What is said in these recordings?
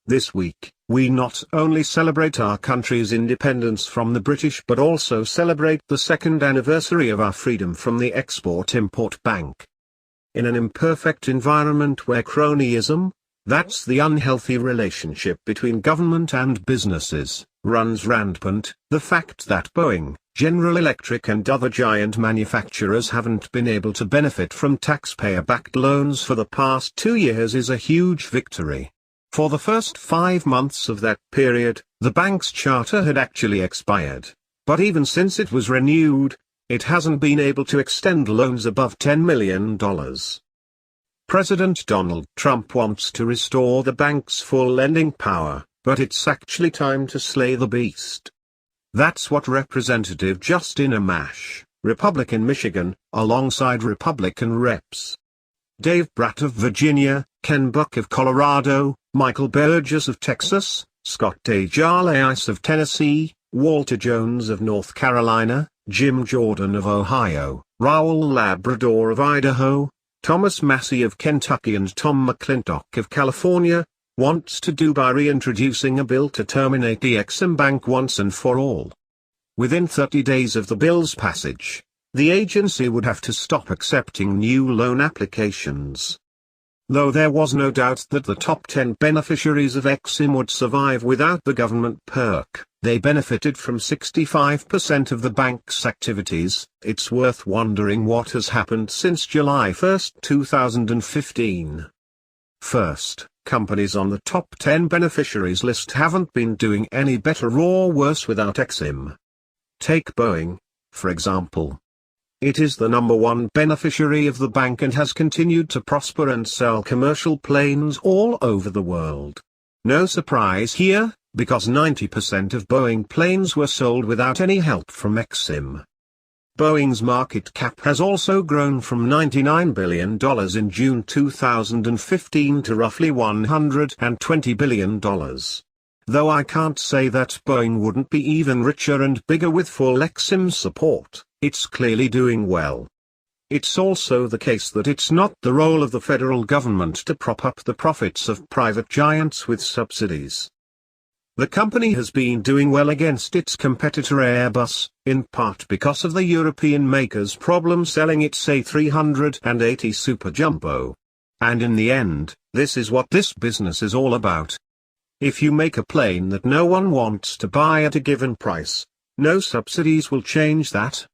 This week, we not only celebrate our country's independence from the British but also celebrate the second anniversary of our freedom from the Export-Import Bank. In an imperfect environment where cronyism, that's the unhealthy relationship between government and businesses, runs rampant, the fact that Boeing, General Electric and other giant manufacturers haven't been able to benefit from taxpayer-backed loans for the past 2 years is a huge victory. For the first 5 months of that period, the bank's charter had actually expired, but even since it was renewed, it hasn't been able to extend loans above $10 million. President Donald Trump wants to restore the bank's full lending power, but it's actually time to slay the beast. That's what Representative Justin Amash, Republican Michigan, alongside Republican Reps. Dave Bratt of Virginia, Ken Buck of Colorado, Michael Burgess of Texas, Scott DeJarleis of Tennessee, Walter Jones of North Carolina, Jim Jordan of Ohio, Raul Labrador of Idaho, Thomas Massey of Kentucky and Tom McClintock of California, wants to do by reintroducing a bill to terminate the Exim Bank once and for all. Within 30 days of the bill's passage, the agency would have to stop accepting new loan applications. Though there was no doubt that the top 10 beneficiaries of Exim would survive without the government perk, they benefited from 65% of the bank's activities. It's worth wondering what has happened since July 1, 2015. First, companies on the top 10 beneficiaries list haven't been doing any better or worse without Exim. Take Boeing, for example. It is the number 1 beneficiary of the bank and has continued to prosper and sell commercial planes all over the world. No surprise here, because 90% of Boeing planes were sold without any help from Exim. Boeing's market cap has also grown from $99 billion in June 2015 to roughly $120 billion. Though I can't say that Boeing wouldn't be even richer and bigger with full Exim support, it's clearly doing well. It's also the case that it's not the role of the federal government to prop up the profits of private giants with subsidies. The company has been doing well against its competitor Airbus, in part because of the European maker's problem selling its A380 Super Jumbo. And in the end, this is what this business is all about. If you make a plane that no one wants to buy at a given price, no subsidies will change that.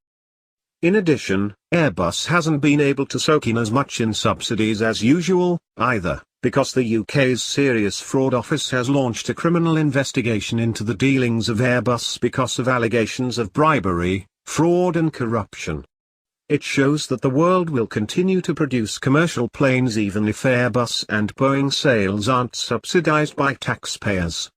In addition, Airbus hasn't been able to soak in as much in subsidies as usual, either, because the UK's Serious Fraud Office has launched a criminal investigation into the dealings of Airbus because of allegations of bribery, fraud and corruption. It shows that the world will continue to produce commercial planes even if Airbus and Boeing sales aren't subsidized by taxpayers.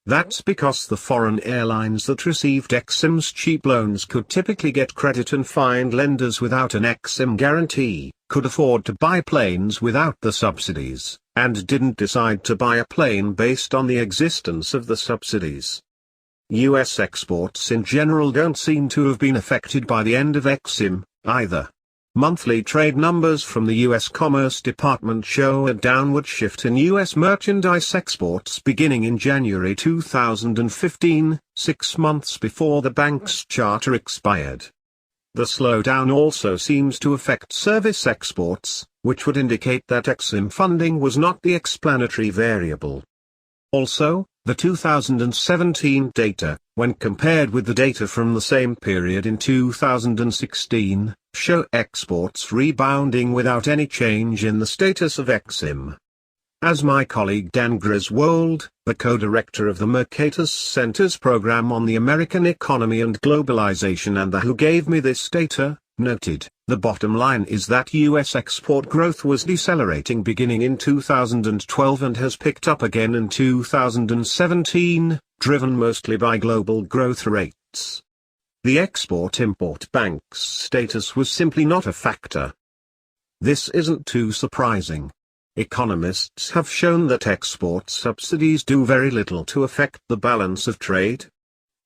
That's because the foreign airlines that received Exim's cheap loans could typically get credit and find lenders without an Exim guarantee, could afford to buy planes without the subsidies, and didn't decide to buy a plane based on the existence of the subsidies. US exports in general don't seem to have been affected by the end of Exim, either. Monthly trade numbers from the U.S. Commerce Department show a downward shift in U.S. merchandise exports beginning in January 2015, 6 months before the bank's charter expired. The slowdown also seems to affect service exports, which would indicate that Exim funding was not the explanatory variable. Also, the 2017 data, when compared with the data from the same period in 2016, show exports rebounding without any change in the status of Exim. As my colleague Dan Griswold, the co-director of the Mercatus Center's program on the American economy and globalization and who gave me this data, noted, the bottom line is that U.S. export growth was decelerating beginning in 2012 and has picked up again in 2017, driven mostly by global growth rates. The Export-Import Bank's status was simply not a factor. This isn't too surprising. Economists have shown that export subsidies do very little to affect the balance of trade.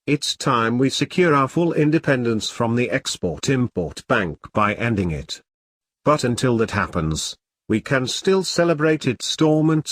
It's time we secure our full independence from the Export-Import Bank by ending it. But until that happens, we can still celebrate its dormant